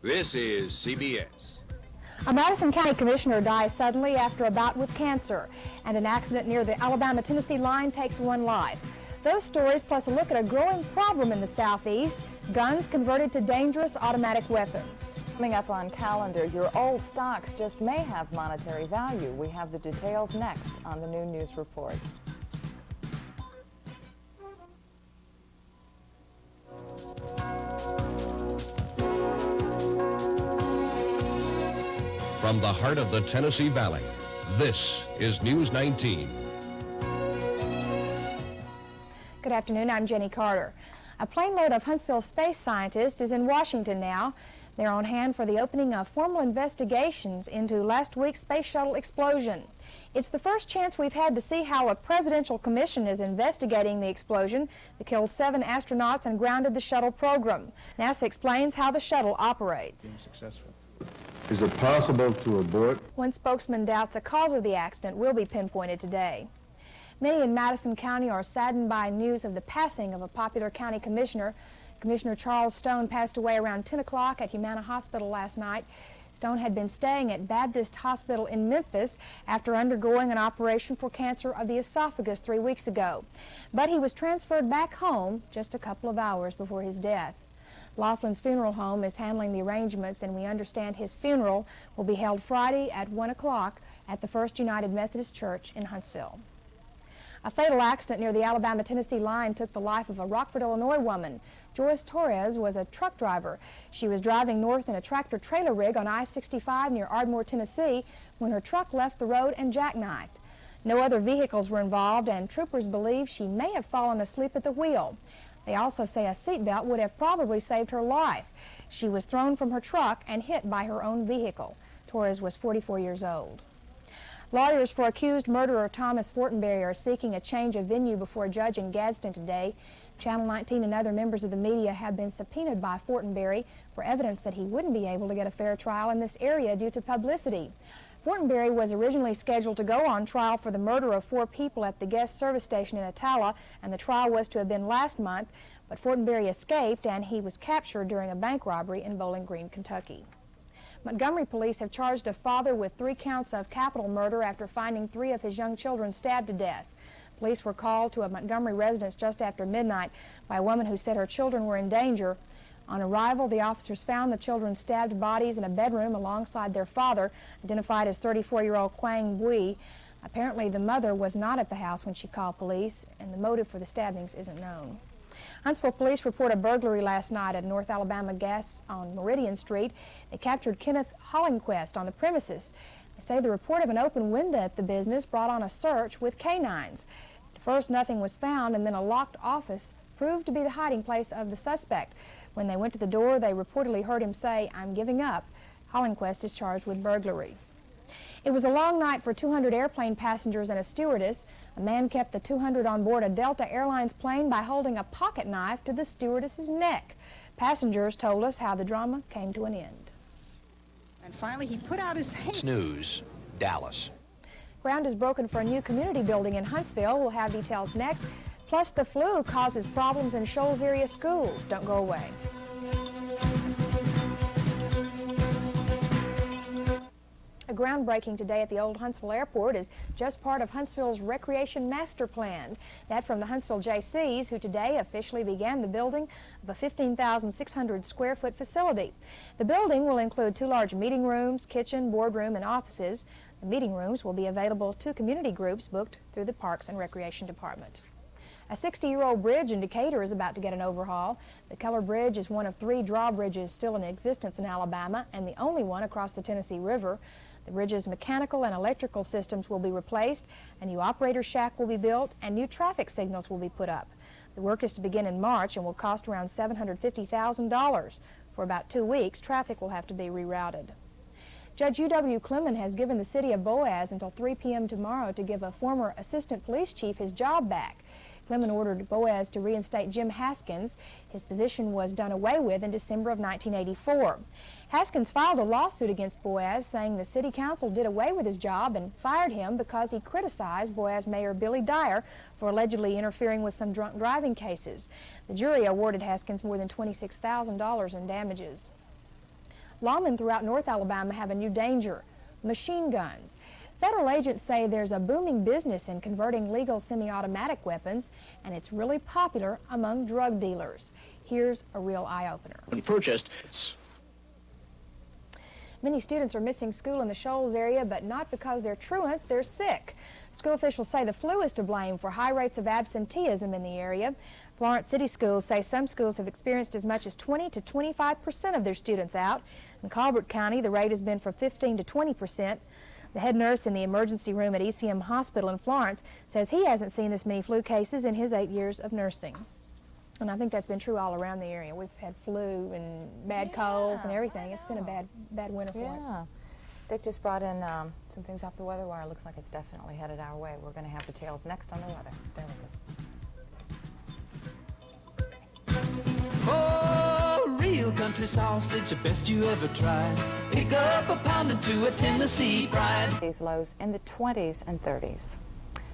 This is CBS. A Madison County commissioner dies suddenly after a bout with cancer, and an accident near the Alabama-Tennessee line takes one life. Those stories, plus a look at a growing problem in the Southeast, guns converted to dangerous automatic weapons. Coming up on Calendar, your old stocks just may have monetary value. We have the details next on the Noon News Report. From the heart of the Tennessee Valley, this is News 19. Good afternoon, I'm Jenny Carter. A plane load of Huntsville space scientists is in Washington now. They're on hand for the opening of formal investigations into last week's space shuttle explosion. It's the first chance we've had to see how a presidential commission is investigating the explosion that killed 7 astronauts and grounded the shuttle program. NASA explains how the shuttle operates. Being successful. Is it possible to abort? One spokesman doubts a cause of the accident will be pinpointed today. Many in Madison County are saddened by news of the passing of a popular county commissioner. Commissioner Charles Stone passed away around 10 o'clock at Humana Hospital last night. Stone had been staying at Baptist Hospital in Memphis after undergoing an operation for cancer of the esophagus 3 weeks ago. But he was transferred back home just a couple of hours before his death. Laughlin's funeral home is handling the arrangements, and we understand his funeral will be held Friday at 1 o'clock at the First United Methodist Church in Huntsville. A fatal accident near the Alabama-Tennessee line took the life of a Rockford, Illinois woman. Joyce Torres was a truck driver. She was driving north in a tractor-trailer rig on I-65 near Ardmore, Tennessee, when her truck left the road and jackknifed. No other vehicles were involved, and troopers believe she may have fallen asleep at the wheel. They also say a seatbelt would have probably saved her life. She was thrown from her truck and hit by her own vehicle. Torres was 44 years old. Lawyers for accused murderer Thomas Fortenberry are seeking a change of venue before a judge in Gadsden today. Channel 19 and other members of the media have been subpoenaed by Fortenberry for evidence that he wouldn't be able to get a fair trial in this area due to publicity. Fortenberry was originally scheduled to go on trial for the murder of 4 people at the guest service station in Attalla, and the trial was to have been last month, but Fortenberry escaped and he was captured during a bank robbery in Bowling Green, Kentucky. Montgomery police have charged a father with 3 counts of capital murder after finding 3 of his young children stabbed to death. Police were called to a Montgomery residence just after midnight by a woman who said her children were in danger. On arrival, the officers found the children's stabbed bodies in a bedroom alongside their father, identified as 34-year-old Quang Bui. Apparently, the mother was not at the house when she called police, and the motive for the stabbings isn't known. Huntsville police report a burglary last night at North Alabama Gas on Meridian Street. They captured Kenneth Hollingquist on the premises. They say the report of an open window at the business brought on a search with canines. At first, nothing was found, and then a locked office proved to be the hiding place of the suspect. When they went to the door, they reportedly heard him say, "I'm giving up." Hollingquist is charged with burglary. It was a long night for 200 airplane passengers and a stewardess. A man kept the 200 on board a Delta Airlines plane by holding a pocket knife to the stewardess's neck. Passengers told us how the drama came to an end. And finally, he put out his hand. News, Dallas. Ground is broken for a new community building in Huntsville. We'll have details next. Plus, the flu causes problems in Shoals area schools. Don't go away. A groundbreaking today at the old Huntsville Airport is just part of Huntsville's recreation master plan. That from the Huntsville Jaycees, who today officially began the building of a 15,600 square foot facility. The building will include 2 large meeting rooms, kitchen, boardroom, and offices. The meeting rooms will be available to community groups booked through the Parks and Recreation Department. A 60-year-old bridge in Decatur is about to get an overhaul. The Keller Bridge is one of 3 drawbridges still in existence in Alabama and the only one across the Tennessee River. The bridge's mechanical and electrical systems will be replaced, a new operator shack will be built, and new traffic signals will be put up. The work is to begin in March and will cost around $750,000. For about 2 weeks, traffic will have to be rerouted. Judge U.W. Clemon has given the city of Boaz until 3 p.m. tomorrow to give a former assistant police chief his job back. Clemon ordered Boaz to reinstate Jim Haskins. His position was done away with in December of 1984. Haskins filed a lawsuit against Boaz, saying the city council did away with his job and fired him because he criticized Boaz Mayor Billy Dyer for allegedly interfering with some drunk driving cases. The jury awarded Haskins more than $26,000 in damages. Lawmen throughout North Alabama have a new danger: machine guns. Federal agents say there's a booming business in converting legal semi-automatic weapons, and it's really popular among drug dealers. Here's a real eye-opener. When purchased, Many students are missing school in the Shoals area, but not because they're truant, they're sick. School officials say the flu is to blame for high rates of absenteeism in the area. Florence City Schools say some schools have experienced as much as 20 to 25% of their students out. In Colbert County, the rate has been from 15 to 20%. The head nurse in the emergency room at ECM Hospital in Florence says he hasn't seen this many flu cases in his 8 years of nursing. And I think that's been true all around the area. We've had flu and bad colds and everything. It's been a bad winter for it. Yeah. Dick just brought in some things off the weather wire. Looks like it's definitely headed our way. We're going to have details next on the weather. Stay with us. Oh, real country sausage, the best you ever tried. Pick up a pound into a Tennessee pride. These lows in the 20s and 30s.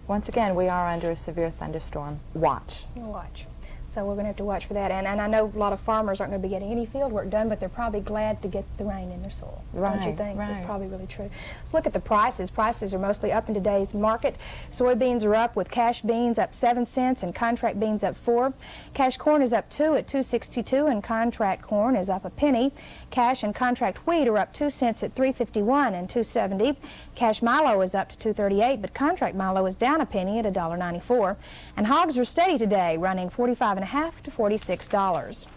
Once again, we are under a severe thunderstorm watch. Watch. So we're going to have to watch for that. And I know a lot of farmers aren't going to be getting any field work done, but they're probably glad to get the rain in their soil. Right, don't you think? right. That's probably really true. Let's look at the prices. Prices are mostly up in today's market. Soybeans are up, with cash beans up 7 cents and contract beans up 4. Cash corn is up 2 at $2.62, and contract corn is up a penny. Cash and contract wheat are up 2 cents at $3.51 and $2.70. Cash milo is up to $2.38, but contract milo is down a penny at $1.94. And hogs are steady today, running $45.50 to $46.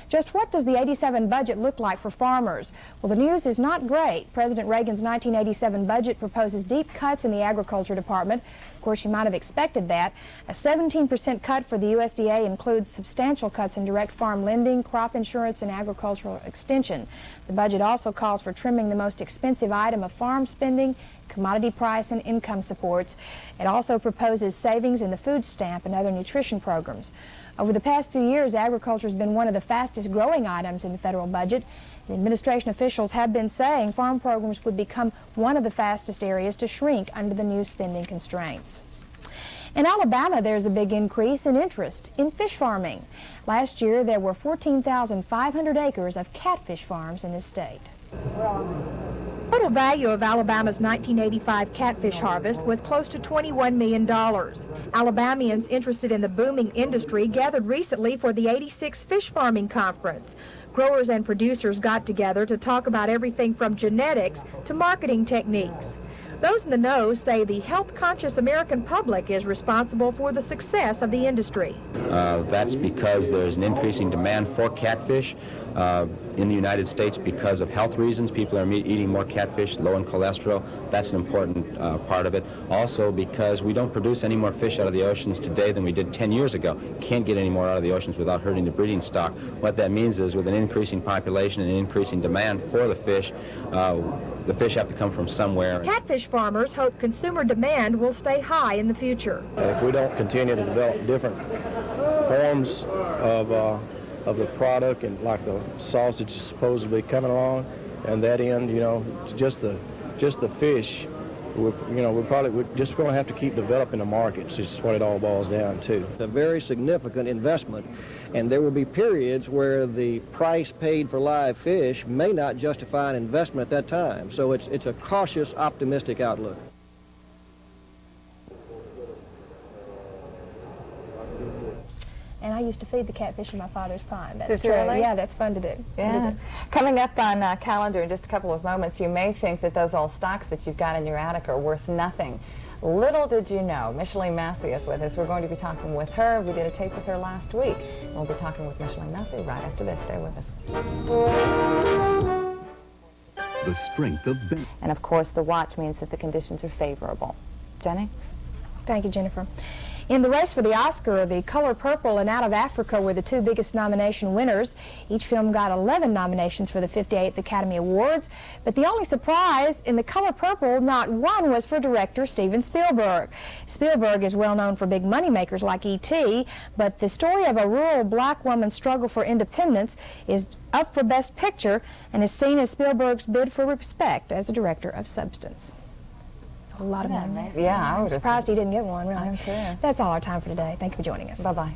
Just what does the '87 budget look like for farmers? Well, the news is not great. President Reagan's 1987 budget proposes deep cuts in the Agriculture Department. Of course, you might have expected that. A 17% cut for the USDA includes substantial cuts in direct farm lending, crop insurance, and agricultural extension. The budget also calls for trimming the most expensive item of farm spending, commodity price, and income supports. It also proposes savings in the food stamp and other nutrition programs. Over the past few years, agriculture has been one of the fastest growing items in the federal budget. The administration officials have been saying farm programs would become one of the fastest areas to shrink under the new spending constraints. In Alabama, there's a big increase in interest in fish farming. Last year, there were 14,500 acres of catfish farms in this state. Total value of Alabama's 1985 catfish harvest was close to $21 million. Alabamians interested in the booming industry gathered recently for the 86th Fish Farming Conference. Growers and producers got together to talk about everything from genetics to marketing techniques. Those in the know say the health-conscious American public is responsible for the success of the industry. That's because there's an increasing demand for catfish in the United States because of health reasons. People are eating more catfish, low in cholesterol. That's an important part of it. Also because we don't produce any more fish out of the oceans today than we did 10 years ago. Can't get any more out of the oceans without hurting the breeding stock. What that means is with an increasing population and an increasing demand for the fish have to come from somewhere. Catfish farmers hope consumer demand will stay high in the future. If we don't continue to develop different forms of the product, and like the sausage is supposedly coming along, and that end, just the fish, we're just going to have to keep developing the markets. Is what it all boils down to. A very significant investment, and there will be periods where the price paid for live fish may not justify an investment at that time. So it's a cautious, optimistic outlook. And I used to feed the catfish in my father's pond. That's true. Really? Yeah, that's fun to do. Yeah. Coming up on calendar in just a couple of moments, you may think that those old stocks that you've got in your attic are worth nothing. Little did you know, Micheline Massey is with us. We're going to be talking with her. We did a tape with her last week. We'll be talking with Micheline Massey right after this. Stay with us. The strength of Ben. And of course, the watch means that the conditions are favorable. Jenny? Thank you, Jennifer. In the race for the Oscar, The Color Purple and Out of Africa were the two biggest nomination winners. Each film got 11 nominations for the 58th Academy Awards, but the only surprise in The Color Purple, not one was for director Steven Spielberg. Spielberg is well known for big moneymakers like E.T., but the story of a rural black woman's struggle for independence is up for Best Picture and is seen as Spielberg's bid for respect as a director of substance. A lot of money. Yeah, I'm surprised he didn't get one, really. I am too. That's all our time for today. Thank you for joining us. Bye-bye.